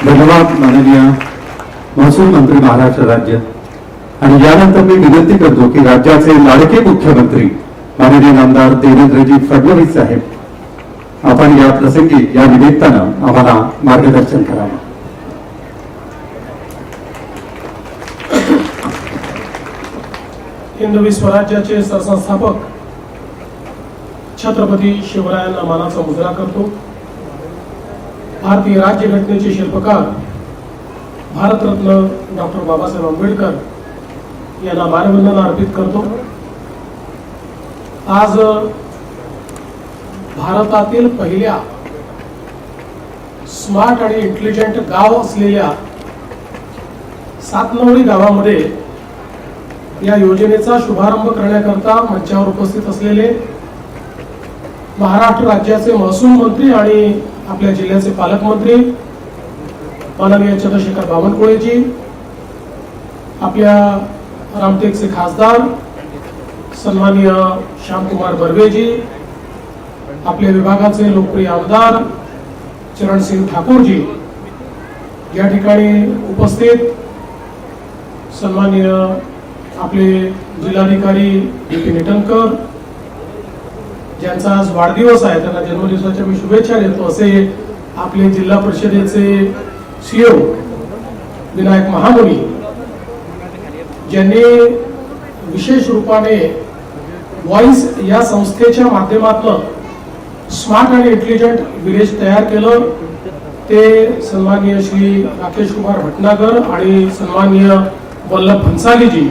धन्यवाद माननीय महसूल मंत्री महाराष्ट्र राज्य। आणि यानंतर मी विनंती करतो की राज्याचे लाडके मुख्यमंत्री माननीय नामदार देवेंद्रजी फडणवीस साहेब आपण या प्रसंगी या निमित्तानं आम्हाला मार्गदर्शन करावं। हिंदवी स्वराज्याचे सरसंस्थापक छत्रपती शिवरायांना मानाचा मुजरा करतो। भारतीय राज्यघटनेचे शिल्पकार भारतरत्न डॉक्टर बाबासाहेब आंबेडकर यांना मानवंदना अर्पित करतो। आज भारतातील पहिल्या स्मार्ट आणि इंटेलिजंट गाव असलेल्या सातनवडी गावामध्ये या योजनेचा शुभारंभ करण्याकरता मंचावर उपस्थित असलेले महाराष्ट्र राज्याचे महसूल मंत्री आणि आपल्या जिल्ह्याचे पालकमंत्री माननीय चंद्रशेखर बावनकुळेजी, आपल्या रामटेकचे खासदार सन्माननीय श्यामकुमार बर्वेजी, आपल्या विभागाचे लोकप्रिय आमदार चरणसिंग ठाकूरजी, या ठिकाणी उपस्थित सन्माननीय आपले जिल्हाधिकारी बिपिन ईटनकर ज्यांचा आज वाढदिवस आहे, त्यांना जन्मदिवसाच्या मी शुभेच्छा देतो। असे आपले जिल्हा परिषदेचे सीओ विनायक महामुनी ज्यांनी विशेष रूपाने व्हॉइस या संस्थेच्या माध्यमातून स्मार्ट आणि इंटेलिजंट विलेज तयार केलं, ते सन्माननीय श्री राकेश कुमार भटनागर आणि सन्माननीय वल्लभ भन्सालीजी,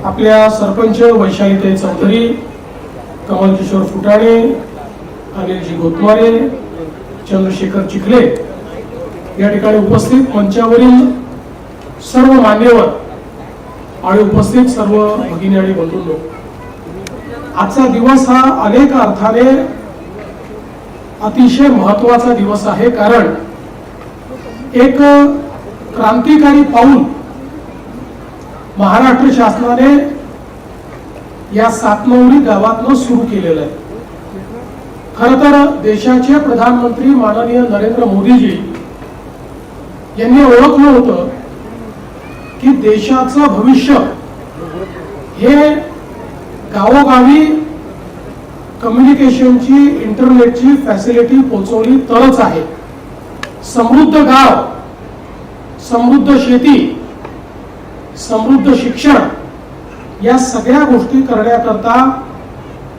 आपल्या सरपंच वैशालीताई चौधरी, कमल किशोर फुटाणे, अनिलजी गोतमारे, चंद्रशेखर चिखले, या ठिकाणी उपस्थित मंचावरील सर्व मान्यवर आणि उपस्थित सर्व भगिनी आणि बंधूंनो, आजचा दिवस हा अनेक अर्थाने अतिशय महत्वाचा दिवस आहे। कारण एक क्रांतिकारी पाऊल महाराष्ट्र शासनाने या सातनवडी गावातनं सुरू केलेलं आहे। खर तर देशाचे प्रधानमंत्री माननीय नरेंद्र मोदीजी यांनी ओळखलं होतं की देशाचं भविष्य हे गावोगावी कम्युनिकेशनची इंटरनेटची फॅसिलिटी पोहोचवली तरच आहे। समृद्ध गाव, समृद्ध शेती, समृद्ध शिक्षण या सगळ्या गोष्टी करण्याकरता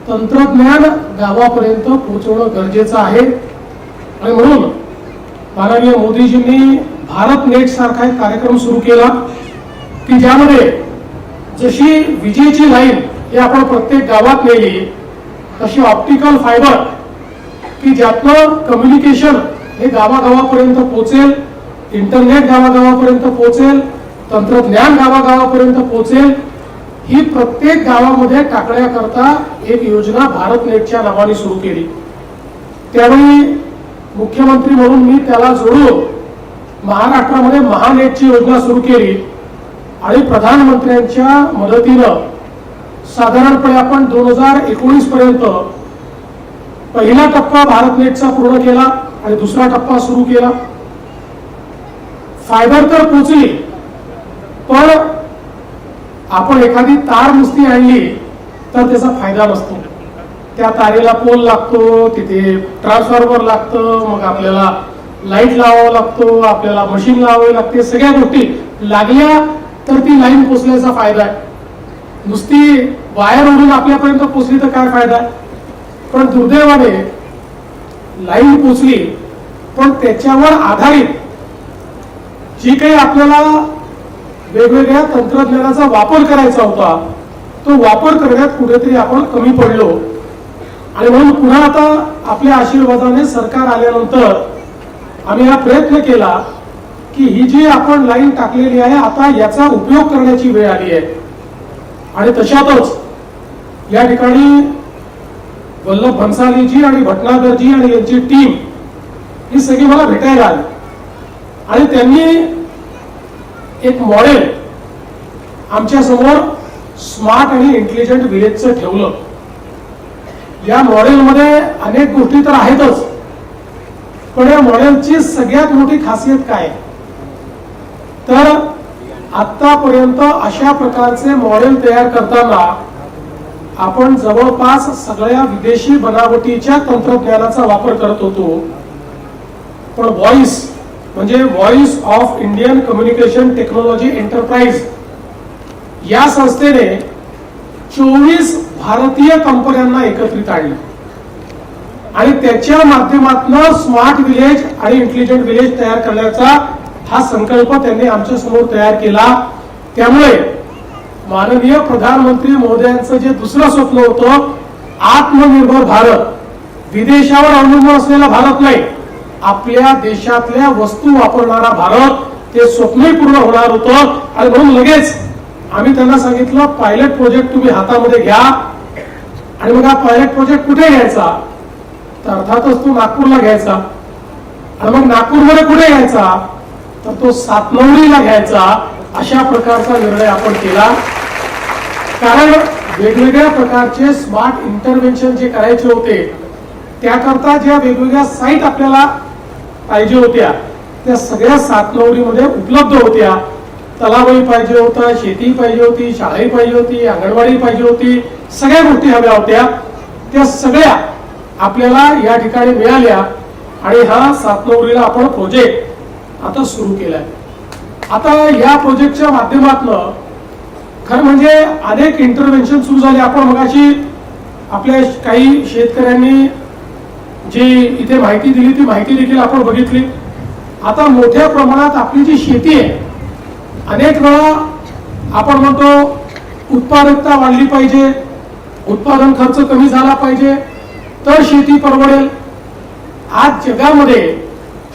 तंत्रज्ञान गावापर्यंत पोहोचवणं गरजेचं आहे। आणि म्हणून माननीय मोदीजींनी भारत नेट सारखा एक कार्यक्रम सुरू केला की ज्यामध्ये जशी विजेची लाईन ही आपण प्रत्येक गावात नेली, तशी ऑप्टिकल फायबर की ज्यातनं कम्युनिकेशन हे गावागावापर्यंत पोहोचेल, इंटरनेट गावागावापर्यंत पोहोचेल, तंत्रज्ञान गावागावापर्यंत पोहोचेल, ही प्रत्येक गावामध्ये टाकण्याकरता एक योजना भारत नेटच्या नावाने सुरू केली। त्यावेळी मुख्यमंत्री म्हणून मी त्याला जोडून महाराष्ट्रामध्ये महानेटची योजना सुरू केली आणि प्रधानमंत्र्यांच्या मदतीनं साधारणपणे आपण 2019 पर्यंत पहिला टप्पा भारत नेटचा पूर्ण केला आणि दुसरा टप्पा सुरू केला। फायबर तर पोहोचली, पण आपण एखादी तार नुसती आणली तर त्याचा फायदा नसतो। त्या तारेला पोल लागतो, तिथे ट्रान्सफॉर्मर लागतं, मग आपल्याला लाईट लावावं लागतो, आपल्याला मशीन लावावी लागते, सगळ्या गोष्टी लागल्या तर ती लाईन पोचण्याचा फायदा आहे। नुसती वायर ओढून आपल्यापर्यंत पोचली तर काय फायदा आहे। पण दुर्दैवाने लाईन पोचली, पण त्याच्यावर आधारित जी काही आपल्याला वेगवेगळ्या तंत्रज्ञानाचा वापर करायचा होता, तो वापर करण्यात कुठेतरी आपण कमी पडलो। आणि म्हणून पुन्हा आता आपल्या आशीर्वादाने सरकार आल्यानंतर आम्ही हा प्रयत्न केला की ही जी आपण लाईन टाकलेली आहे, आता याचा उपयोग करण्याची वेळ आली आहे। आणि तशातच या ठिकाणी वल्लभ भन्सालीजी आणि भटनागरजी आणि यांची टीम ही सगळी मला भेटायला आली आणि त्यांनी एक मॉडेल आमच्या समोर स्मार्ट आणि इंटेलिजंट विलेजचं ठेवलं। या मॉडेलमध्ये अनेक गोष्टी तर आहेतच, पण या मॉडेलची सगळ्यात मोठी खासियत काय आहे? तर आतापर्यंत अशा प्रकारचे मॉडेल तयार करताना आपण जवळपास सगळ्या विदेशी बनावटीच्या तंत्रज्ञानाचा वापर करत होतो. पण व्हॉइस म्हणजे voice of Indian communication technology enterprise या संस्थेने 24 भारतीय कंपन्यांना एकत्रित आणले आणि त्याच्या माध्यमातून स्मार्ट विलेज आणि इंटेलिजंट विलेज तयार करण्याचा हा संकल्प त्यांनी आमच्या समोर तयार केला. त्यामुळे माननीय प्रधानमंत्री महोदयांचं जे दुसरं स्वप्न होतं आत्मनिर्भर भारत, विदेशावर अवलंबून असलेला भारत नाही, आपल्या देशातल्या वस्तू वापरणारा भारत, ते स्वप्नही पूर्ण होणार होतं. आणि म्हणून लगेच आम्ही त्यांना सांगितलं पायलट प्रोजेक्ट तुम्ही हातामध्ये घ्या. आणि मग हा पायलट प्रोजेक्ट कुठे घ्यायचा? तर अर्थातच तो नागपूरला घ्यायचा. आणि मग नागपूरमध्ये कुठे घ्यायचा? तर तो सातनवडीला घ्यायचा. अशा प्रकारचा निर्णय आपण केला. कारण वेगवेगळ्या प्रकारचे स्मार्ट इंटरव्हेन्शन जे करायचे होते त्याकरता ज्या वेगवेगळ्या साईट आपल्याला पाहिजे होत्या त्या सगळ्या सातनवडीमध्ये उपलब्ध होत्या. तलावही पाहिजे होता, शेती पाहिजे होती, शाळाही पाहिजे होती, अंगणवाडी पाहिजे होती, सगळ्या गोष्टी हव्या होत्या. त्या सगळ्या आपल्याला या ठिकाणी मिळाल्या आणि हा सातनवडीला आपण प्रोजेक्ट आता सुरू केलाय. आता या प्रोजेक्टच्या माध्यमातून खरं म्हणजे अनेक इंटरव्हेन्शन सुरू झाले. आपण मगाशी आपल्या काही शेतकऱ्यांनी जी इथे माहिती दिली ती माहिती देखील आपण बघितली. आता मोठ्या प्रमाणात आपली जी शेती आहे, अनेक वेळा आपण म्हणतो उत्पादकता वाढली पाहिजे, उत्पादन खर्च कमी झाला पाहिजे तर शेती परवडेल. आज जगामध्ये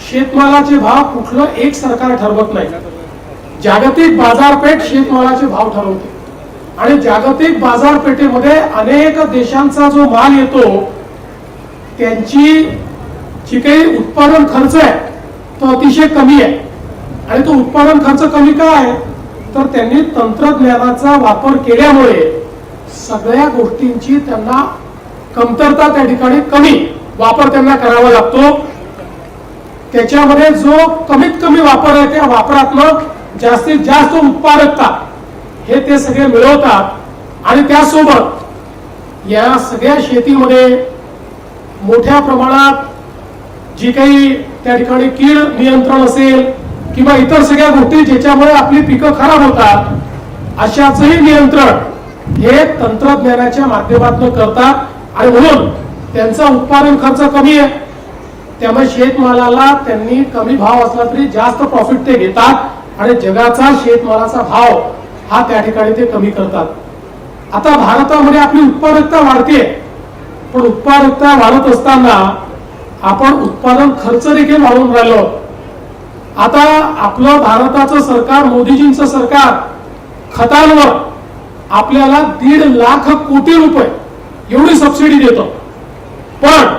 शेतमालाचे भाव कुठलं एक सरकार ठरवत नाही. जागतिक बाजारपेठ शेतमालाचे भाव ठरवते आणि जागतिक बाजारपेठेमध्ये अनेक देशांचा जो माल येतो त्यांची जी काही उत्पादन खर्च आहे तो अतिशय कमी आहे. आणि तो उत्पादन खर्च कमी का आहे? तर त्यांनी तंत्रज्ञानाचा वापर केल्यामुळे सगळ्या गोष्टींची त्यांना कमतरता त्या ठिकाणी कमी वापर त्यांना करावा लागतो. त्याच्यामध्ये जो कमीत कमी वापर आहे त्या वापरातनं जास्तीत जास्त उत्पादकता हे ते सगळे मिळवतात. आणि त्यासोबत या सगळ्या शेतीमध्ये मोठ्या प्रमाणात जी काही त्या ठिकाणी कीड नियंत्रण असेल किंवा इतर सगळ्या गोष्टी ज्याच्यामुळे आपली पिकं खराब होतात अशाचंही नियंत्रण हे तंत्रज्ञानाच्या माध्यमातून करतात. आणि म्हणून त्यांचा उत्पादन खर्च कमी आहे, त्यामुळे शेतमालाला त्यांनी कमी भाव असला तरी जास्त प्रॉफिट ते घेतात आणि जगाचा शेतमालाचा भाव हा त्या ठिकाणी ते कमी करतात. आता भारतामध्ये आपली उत्पादकता वाढते, पण उत्पादकता वाढत असताना आपण उत्पादन खर्च देखील वाढवून राहिलो. आता आपलं भारताचं सरकार, मोदीजींचं सरकार खतांवर आपल्याला 1.5 लाख कोटी रुपये एवढी सबसिडी देतो. पण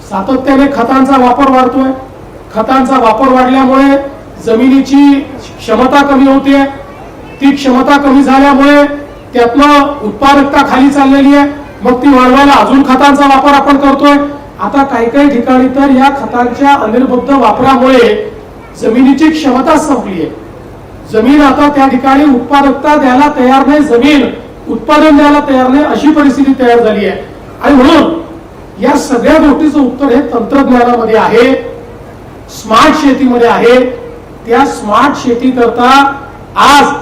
सातत्याने खतांचा वापर वाढतोय. खतांचा वापर वाढल्यामुळे जमिनीची क्षमता कमी होते. ती क्षमता कमी झाल्यामुळे त्यातनं उत्पादकता खाली चाललेली आहे. मग ती वाढवायला अजून खतांचा वापर आपण करतोय. आता काही काही ठिकाणी तर या खतांच्या अनिर्बद्ध वापरामुळे जमिनीची क्षमता संपली आहे. जमीन आता त्या ठिकाणी उत्पादकता द्यायला तयार नाही, जमीन उत्पादन द्यायला तयार नाही, अशी परिस्थिती तयार झाली आहे. आणि म्हणून या सगळ्या गोष्टीचं उत्तर हे तंत्रज्ञानामध्ये आहे, स्मार्ट शेतीमध्ये आहे. त्या स्मार्ट शेती करता आज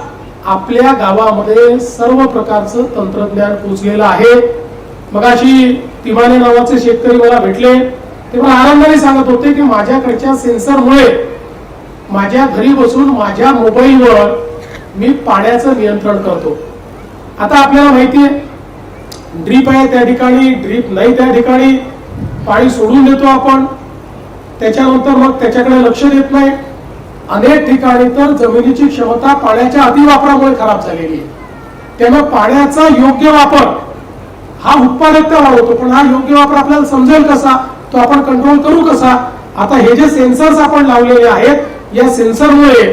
आपल्या गावामध्ये सर्व प्रकारचं तंत्रज्ञान पोचलेलं आहे. मगाशी तिमाने नावाचे शेतकरी मला भेटले, ते मला आनंदाने सांगत होते की माझ्याकडच्या सेन्सरमुळे माझ्या घरी बसून माझ्या मोबाईलवर मी पाण्याचं नियंत्रण करतो. आता आपल्याला माहिती आहे ड्रीप आहे त्या ठिकाणी, ड्रीप नाही त्या ठिकाणी पाणी सोडून देतो आपण, त्याच्यानंतर मग त्याच्याकडे लक्ष देत नाही. अनेक ठिकाणी तर जमिनीची क्षमता पाण्याच्या अतिवापरामुळे खराब झालेली आहे. त्यामुळे पाण्याचा योग्य वापर हा उत्पादकता वाढवतो. पण हा योग्य वापर आपल्याला समजेल कसा, तो आपण कंट्रोल करू कसा? आता हे जे सेन्सर्स आपण लावलेले आहेत, या सेन्सरमुळे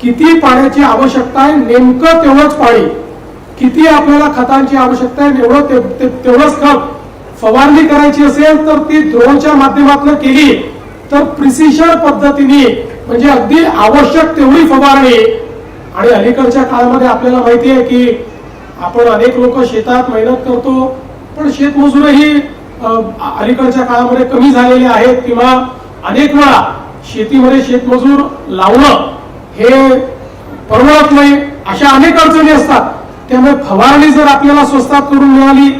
किती पाण्याची आवश्यकता आहे, नेमकं तेवढंच पाणी, किती आपल्याला खतांची आवश्यकता आहे तेवढंच खत, फवारणी करायची असेल तर ती ड्रोनच्या माध्यमातून केली तर प्रिसिशन पद्धतीने म्हणजे अगदी आवश्यक तेवढी फवारणी. आणि अलीकडच्या काळामध्ये आपल्याला माहिती आहे की आपण अनेक लोक शेतात मेहनत करतो, पण शेतमजूरही अलीकडच्या काळामध्ये कमी झालेले आहेत किंवा अनेक वेळा शेतीमध्ये शेतमजूर लावणं हे परवडत नाही, अशा अनेक अडचणी असतात. त्यामुळे फवारणी जर आपल्याला स्वस्तात करून मिळाली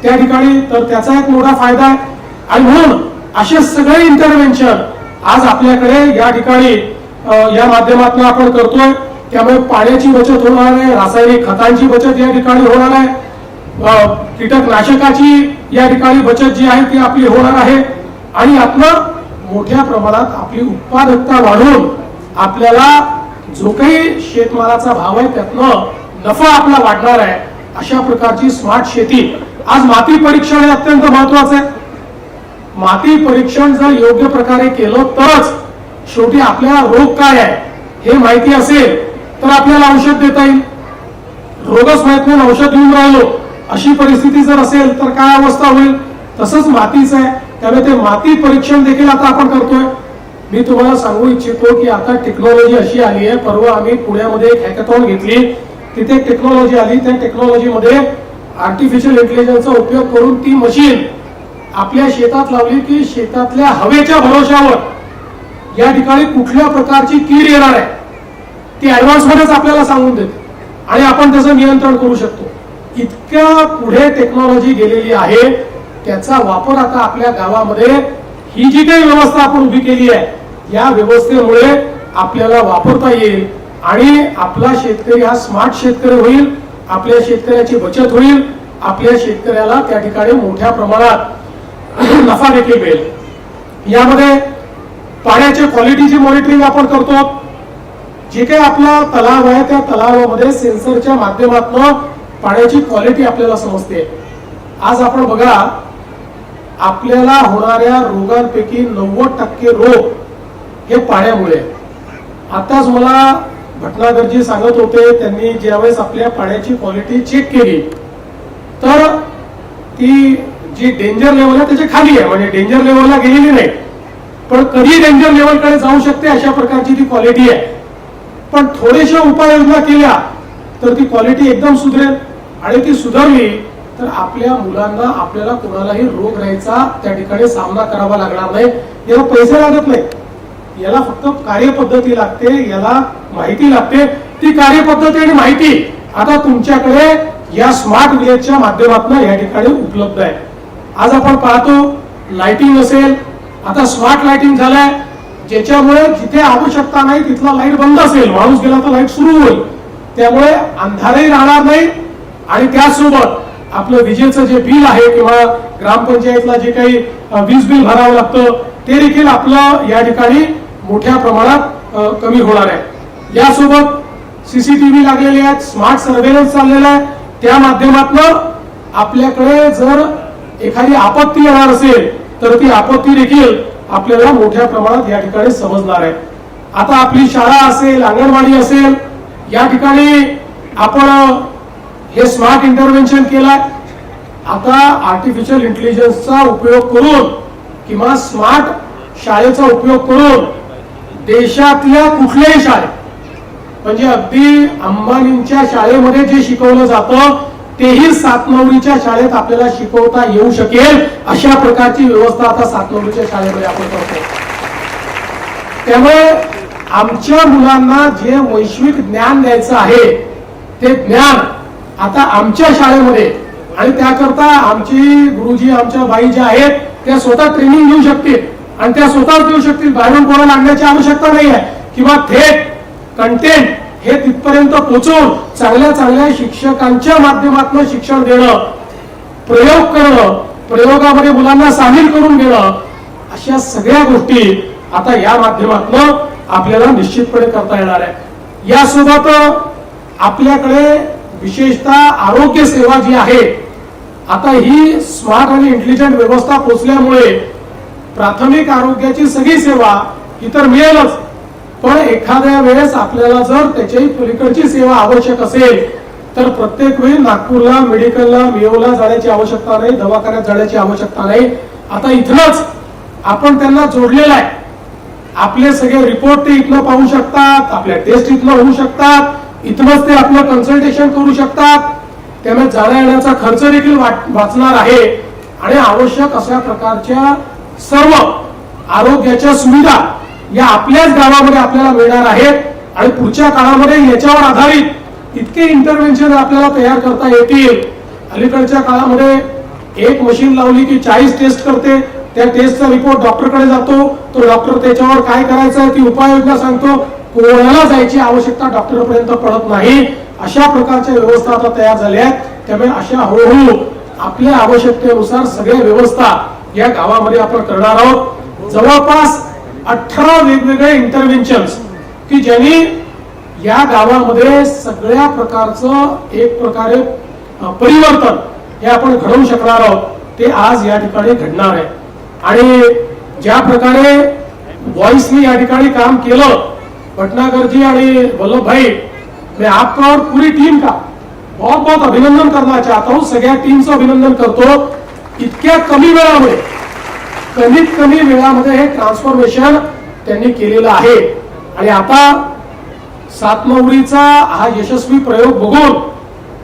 त्या ठिकाणी तर त्याचा एक मोठा फायदा आहे. आणि म्हणून असे सगळे इंटरव्हेन्शन आज आपल्याकडे या ठिकाणी या माध्यमातून आपण करतोय. त्यामुळे पाण्याची बचत होणार आहे, रासायनिक खतांची बचत या ठिकाणी होणार आहे, कीटकनाशकाची या ठिकाणी बचत जी आहे ती आपली होणार आहे. आणि आपलं मोठ्या प्रमाणात आपली उत्पादकता वाढवून आपल्याला जो काही शेतमालाचा भाव आहे त्यातनं नफा आपला वाढणार आहे. अशा प्रकारची स्मार्ट शेती. आज माती परीक्षण हे अत्यंत महत्वाचं आहे. माती परीक्षण जर योग्य प्रकारे केलं तरच शेवटी आपल्याला रोग काय आहे हे माहिती असेल तर आपल्याला औषध देता येईल. रोगच माहित नाही औषध देऊन राहिलो अशी परिस्थिती जर असेल तर काय अवस्था होईल. तसंच मातीचं आहे. त्यामुळे ते माती परीक्षण देखील आता आपण करतोय. मी तुम्हाला सांगू इच्छितो की आता टेक्नॉलॉजी अशी आली आहे. परवा आम्ही पुण्यामध्ये एक हॅकेथॉन घेतली, तिथे टेक्नॉलॉजी आली. त्या टेक्नॉलॉजीमध्ये आर्टिफिशियल इंटेलिजन्सचा उपयोग करून ती मशीन आपल्या शेतात लावली की शेतातल्या हवेच्या भरोशावर या ठिकाणी कुठल्या प्रकारची कीड येणार आहे ती ऍडव्हान्स मध्येच आपल्याला सांगून देते आणि आपण त्याचं नियंत्रण करू शकतो. इतक्या पुढे टेक्नॉलॉजी गेलेली आहे. त्याचा वापर आता आपल्या गावामध्ये ही जी काही व्यवस्था आपण उभी केली आहे या व्यवस्थेमुळे आपल्याला वापरता येईल आणि आपला शेतकरी हा स्मार्ट शेतकरी होईल. आपल्या शेतकऱ्याची बचत होईल. आपल्या शेतकऱ्याला त्या ठिकाणी मोठ्या प्रमाणात नफा देखील मिळेल. यामध्ये पाण्याच्या क्वालिटीची मॉनिटरिंग आपण करतो. जे काही आपला तलाव आहे त्या तलावामध्ये सेन्सरच्या माध्यमातून पाण्याची क्वालिटी आपल्याला समजते. आज आपण बघा आपल्याला होणाऱ्या रोगांपैकी 90% रोग हे पाण्यामुळे. आताच मला भटनागरजी सांगत होते, त्यांनी ज्यावेळेस आपल्या पाण्याची क्वालिटी चेक केली तर ती जी डेंजर लेवल आहे त्याच्या खाली आहे, म्हणजे डेंजर लेवलला गेलेली नाही, पण कधी डेंजर लेवलकडे जाऊ शकते अशा प्रकारची ती क्वालिटी आहे. पण थोड्याशा उपाययोजना केल्या तर ती क्वालिटी एकदम सुधरेल आणि ती सुधारली तर आपल्या मुलांना आपल्याला कोणालाही रोग राहायचा त्या ठिकाणी सामना करावा लागणार नाही. याला पैसे लागत नाही, याला फक्त कार्यपद्धती लागते, याला माहिती लागते. ती कार्यपद्धती आणि माहिती आता तुमच्याकडे या स्मार्ट विलेजच्या माध्यमातून या ठिकाणी उपलब्ध आहे. आज आपण पाहतो लाइटिंग असेल, आता स्मार्ट लाइटिंग झालंय ज्याच्यामुळे जिथे आवश्यकता नाही तिथला लाईट बंद असेल, माणूस गेला तर लाईट सुरू होईल. त्यामुळे अंधारही राहणार नाही आणि त्यासोबत आपलं विजेचं जे बिल आहे किंवा ग्रामपंचायतला जे काही वीज बिल भरावं लागतं ते देखील आपलं या ठिकाणी मोठ्या प्रमाणात कमी होणार आहे. यासोबत सीसीटीव्ही लागलेले आहेत, स्मार्ट सर्व्हेलन्स चाललेला आहे. त्या माध्यमातून आपल्याकडे जर एखादी आपत्ती येणार असेल तर ती आपत्ती देखील आपल्याला मोठ्या प्रमाणात या ठिकाणी समजणार आहे. आता आपली शाळा असेल, अंगणवाडी असेल, या ठिकाणी आपण हे स्मार्ट इंटरव्हेन्शन केलाय. आता आर्टिफिशियल इंटेलिजन्सचा उपयोग करून किंवा स्मार्ट शाळेचा उपयोग करून देशातल्या कुठल्याही शाळेत म्हणजे अगदी अंबानींच्या शाळेमध्ये जे शिकवलं जातं तेही सातनवरीच्या शाळेत आपल्याला शिकवता येऊ शकेल अशा प्रकारची व्यवस्था आता सातनवरीच्या शाळेमध्ये आपण करतो. त्यामुळे आमच्या मुलांना जे वैश्विक ज्ञान द्यायचं आहे ते ज्ञान आता आमच्या शाळेमध्ये आणि त्याकरता आमची गुरुजी आमच्या बाई ज्या आहेत त्या स्वतः ट्रेनिंग घेऊ शकतील आणि त्या स्वतःच देऊ शकतील. बाहेरून कोणाला आणण्याची आवश्यकता नाही आहे किंवा थेट कंटेंट हे तिथपर्यंत पोहोचवून चांगल्या चांगल्या शिक्षकांच्या माध्यमातून शिक्षण देणं, प्रयोग करणं, प्रयोगामध्ये मुलांना सामील करून घेणं अशा सगळ्या गोष्टी आता या माध्यमातून आपल्याला निश्चितपणे करता येणार आहे. यासोबत आपल्याकडे विशेषतः आरोग्य सेवा जी आहे आता ही स्मार्ट आणि इंटेलिजंट व्यवस्था पोहोचल्यामुळे प्राथमिक आरोग्याची सगळी सेवा इतर मिळेलच, पण एखाद्या वेळेस आपल्याला जर त्याच्याही पलीकडची सेवा आवश्यक असेल तर प्रत्येक वेळी नागपूरला, मेडिकलला, मेयोला जाण्याची आवश्यकता नाही, दवाखान्यात जाण्याची आवश्यकता नाही. आता इथलंच आपण त्यांना जोडलेलं आहे. आपले सगळे रिपोर्ट ते इथनं पाहू शकतात, आपल्या टेस्ट इथनं होऊ शकतात, इथनच ते आपलं कन्सल्टेशन करू शकतात. त्यामुळे जाण्या येण्याचा खर्च देखील वाचणार आहे आणि आवश्यक अशा प्रकारच्या सर्व आरोग्याच्या सुविधा या आपल्याच गावामध्ये आपल्याला मिळणार आहेत. आणि पुढच्या काळामध्ये याच्यावर आधारित इतके इंटरव्हेन्शन आपल्याला तयार करता येतील. अलीकडच्या काळामध्ये एक मशीन लावली की 40 टेस्ट करते, त्या टेस्टचा रिपोर्ट डॉक्टरकडे जातो, तो डॉक्टर त्याच्यावर काय करायचं आहे ती उपाययोजना सांगतो. कोणाला जायची आवश्यकता डॉक्टरपर्यंत पडत नाही. अशा प्रकारच्या व्यवस्था आता तयार झाल्या आहेत. त्यामुळे अशा हळूहळू आपल्या आवश्यकतेनुसार सगळ्या व्यवस्था या गावामध्ये आपण करणार आहोत. जवळपास 18 वेगवेगळे इंटरव्हेन्शन्स की ज्यांनी या गावामध्ये सगळ्या प्रकारचं एक प्रकारे परिवर्तन हे आपण घडवू शकणार आहोत. ते आज या ठिकाणी घडणार आहे. आणि ज्या प्रकारे व्हॉइसनी या ठिकाणी काम केलं भटनागर जी आणि वल्लभ भाई, मैं आपका और पूरी टीम का बहुत बहुत अभिनंदन करना चाहता हूं. सगळ्या टीमचं अभिनंदन करतो. इतक्या कमी वेळामध्ये, कमीत कमी वेळामध्ये हे ट्रान्सफॉर्मेशन त्यांनी केलेलं आहे. आणि आता सातनवरीचा हा यशस्वी प्रयोग बघून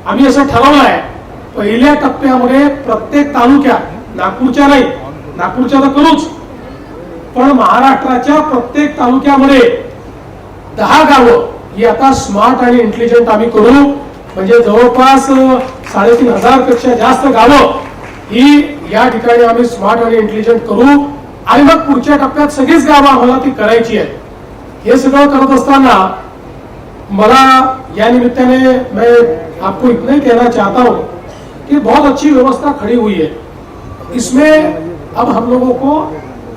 आम्ही असं ठरवलं आहे, पहिल्या टप्प्यामध्ये प्रत्येक तालुक्यात, नागपूरच्या नाही, नागपूरच्या तर करूच, पण महाराष्ट्राच्या प्रत्येक तालुक्यामध्ये 10 गावं ही आता स्मार्ट आणि इंटेलिजंट आम्ही करू. म्हणजे जवळपास 3500 पेक्षा जास्त गावं ही या ठिकाणी आम्ही स्मार्ट आणि इंटेलिजंट करू. आणि मग पुढच्या टप्प्यात सगळीच गावं आम्हाला ती करायची आहे. हे सगळं करत असताना मला या निमित्ताने मैं आपको इतना ही कहना चाहता हूं कि बहुत अच्छी व्यवस्था खड़ी हुई है. इसमें अब हम लोगों को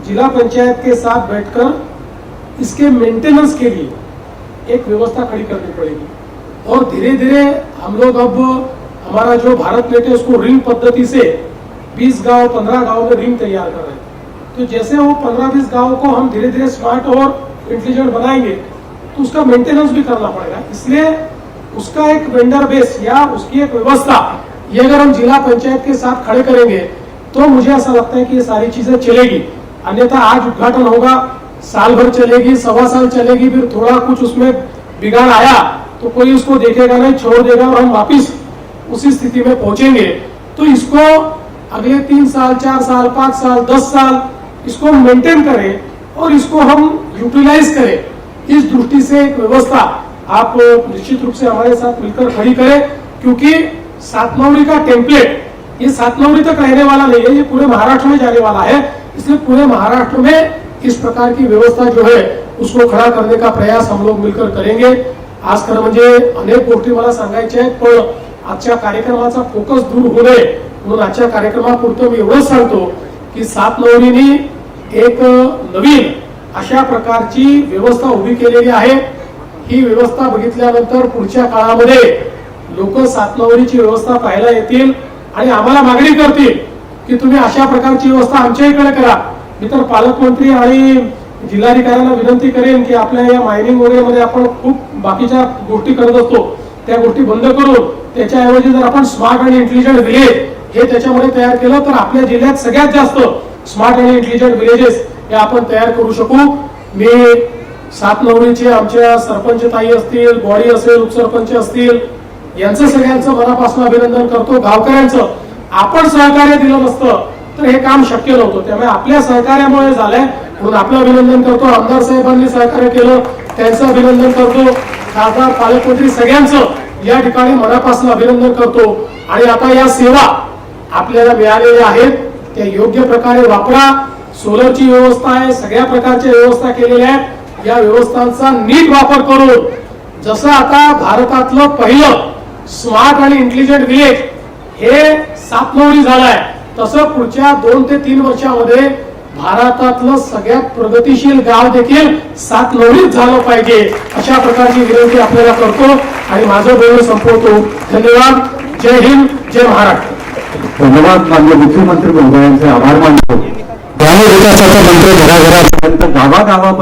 जिला पंचायत के साथ बैठकर इसके मेंटेनेंस के लिए एक व्यवस्था खड़ी करनी पड़ेगी. और धीरे धीरे हम लोग अब हमारा जो भारत नेट है उसको रिंग पद्धति से 20 गांव 15 गांव में रिंग तैयार कर रहे हैं. तो जैसे वो 15-20 गांव को हम धीरे धीरे स्मार्ट और इंटेलिजेंट बनाएंगे तो उसका मेंटेनेंस भी करना पड़ेगा. इसलिए उसका एक वेंडर बेस या उसकी एक व्यवस्था ये अगर हम जिला पंचायत के साथ खड़े करेंगे तो मुझे ऐसा लगता है कि ये सारी चीजें चलेगी. अन्यथा आज उद्घाटन होगा, साल भर चलेगी, सवा साल चलेगी, फिर थोड़ा कुछ उसमें बिगाड़ आया तो कोई उसको देखेगा नहीं, छोड़ देगा और हम वापिस उसी स्थिति में पहुंचेंगे. तो इसको अगले 3 साल 4 साल 5 साल 10 साल इसको मेंटेन करें और इसको हम यूटिलाइज करें. इस दृष्टि से एक व्यवस्था आप निश्चित रूप से हमारे साथ मिलकर खड़ी करें. क्योंकि सातनवरी का टेम्पलेट ये सातनवरी तक रहने वाला नहीं है, ये पूरे महाराष्ट्र में जाने वाला है. इसलिए पूरे महाराष्ट्र में इस प्रकार की व्यवस्था जो है उसको खड़ा करने का प्रयास हम लोग मिलकर करेंगे. आज खरं म्हणजे अनेक गोष्टी मला सांगायच्या आहेत, पण आजच्या कार्यक्रमाचा फोकस दूर होऊ नये म्हणून आजच्या कार्यक्रमापुरतं मी एवढंच सांगतो की सातनवरीनी एक नवीन अशा प्रकारची व्यवस्था उभी केलेली आहे. ही व्यवस्था बघितल्यानंतर पुढच्या काळामध्ये लोक सातनवरीची व्यवस्था पाहायला येतील आणि आम्हाला मागणी करतील की तुम्ही अशा प्रकारची व्यवस्था आमच्या इकडे करा. मी तर पालकमंत्री आणि जिल्हाधिकाऱ्यांना विनंती करेन की आपल्या या मायनिंग वगैरे मध्ये आपण खूप बाकीच्या गोष्टी करत असतो, त्या गोष्टी बंद करून त्याच्याऐवजी जर आपण स्मार्ट आणि इंटेलिजंट विलेज हे त्याच्यामध्ये तयार केलं तर आपल्या जिल्ह्यात सगळ्यात जास्त स्मार्ट आणि इंटेलिजंट विलेजेस हे आपण तयार करू शकू. मी सातनवरीचे आमच्या सरपंच ताई असतील, बॉडी असेल, उपसरपंच असतील, यांचं सगळ्यांचं मनापासून अभिनंदन करतो. गावकऱ्यांचं आपण सहकार्य दिलं नसतं तर हे काम शक्य नव्हतं. त्यामुळे आपल्या सहकार्यामुळे झालंय म्हणून आपलं अभिनंदन करतो. आमदार साहेबांनी सहकार्य केलं त्यांचं अभिनंदन करतो. खासदार पालकमंत्री सगळ्यांचं या ठिकाणी मनापासून अभिनंदन करतो. आणि आता या सेवा आपल्याला मिळालेल्या आहेत त्या योग्य प्रकारे वापरा. सोलरची व्यवस्था आहे, सगळ्या प्रकारच्या व्यवस्था केलेल्या आहेत. या व्यवस्थांचा नीट वापर करून जसं आता भारतातलं पहिलं स्मार्ट आणि इंटेलिजंट विलेज हे सातनवरी झालंय, तसं पुढच्या 2 ते 3 वर्षामध्ये भारतातलं सगळ्यात प्रगतिशील गाव देखील सातनवरीत झालं पाहिजे अशा प्रकारची विनंती आपल्याला करतो आणि माझं बोलणं संपवतो. धन्यवाद. जय हिंद, जय महाराष्ट्र. धन्यवाद. माननीय मुख्यमंत्री महोदयांचे आभार मानतो. ग्रामविकासाचा मंत्र घराघरापर्यंत गावागावापर्यंत